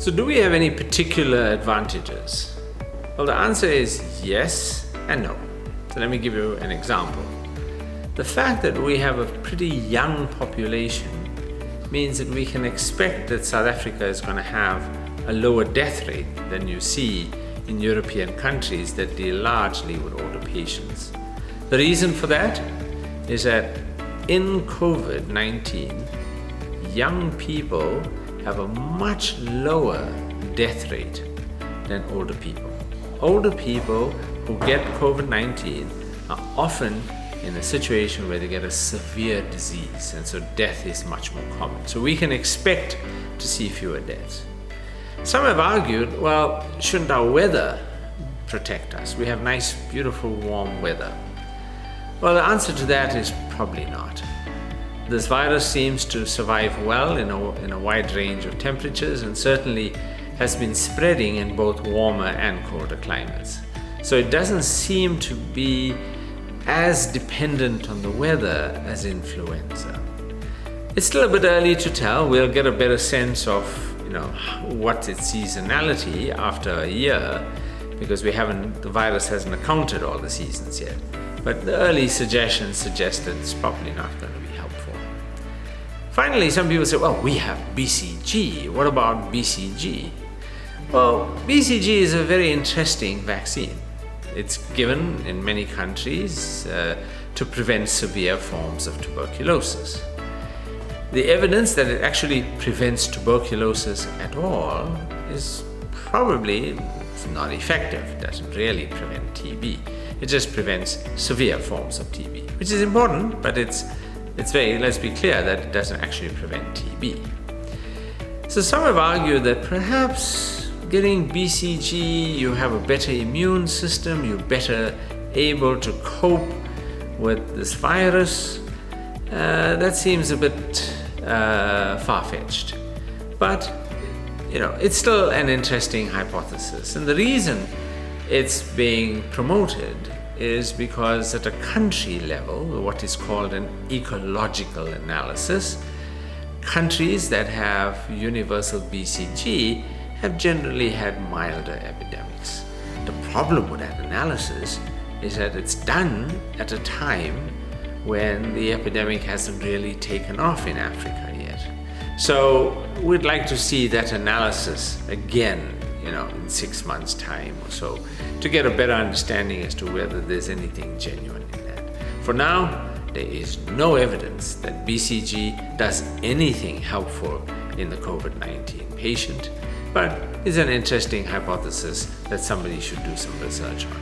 So do we have any particular advantages? Well, the answer is yes and no. So let me give you an example. The fact that we have a pretty young population means that we can expect that South Africa is going to have a lower death rate than you see in European countries that deal largely with older patients. The reason for that is that in COVID-19, young people have a much lower death rate than older people. Older people who get COVID-19 are often in a situation where they get a severe disease, and so death is much more common. So we can expect to see fewer deaths. Some have argued, well, shouldn't our weather protect us? We have nice, beautiful, warm weather. Well, the answer to that is probably not. This virus seems to survive well in a wide range of temperatures, and certainly has been spreading in both warmer and colder climates. So it doesn't seem to be as dependent on the weather as influenza. It's still a bit early to tell. We'll get a better sense of what's its seasonality after a year, because the virus hasn't accounted all the seasons yet. But the early suggestions suggest that it's probably not going to be helpful. Finally, some people say, well, we have BCG. What about BCG? Well, BCG is a very interesting vaccine. It's given in many countries to prevent severe forms of tuberculosis. The evidence that it actually prevents tuberculosis at all is probably not effective. It doesn't really prevent TB. It just prevents severe forms of TB, which is important, but let's be clear that it doesn't actually prevent TB. So some have argued that perhaps getting BCG, you have a better immune system, you're better able to cope with this virus. That seems a bit far-fetched, but it's still an interesting hypothesis. And the reason it's being promoted is because at a country level, what is called an ecological analysis, countries that have universal BCG have generally had milder epidemics. The problem with that analysis is that it's done at a time when the epidemic hasn't really taken off in Africa yet. So we'd like to see that analysis again, in 6 months' time or so, to get a better understanding as to whether there's anything genuine in that. For now, there is no evidence that BCG does anything helpful in the COVID-19 patient, but it's an interesting hypothesis that somebody should do some research on.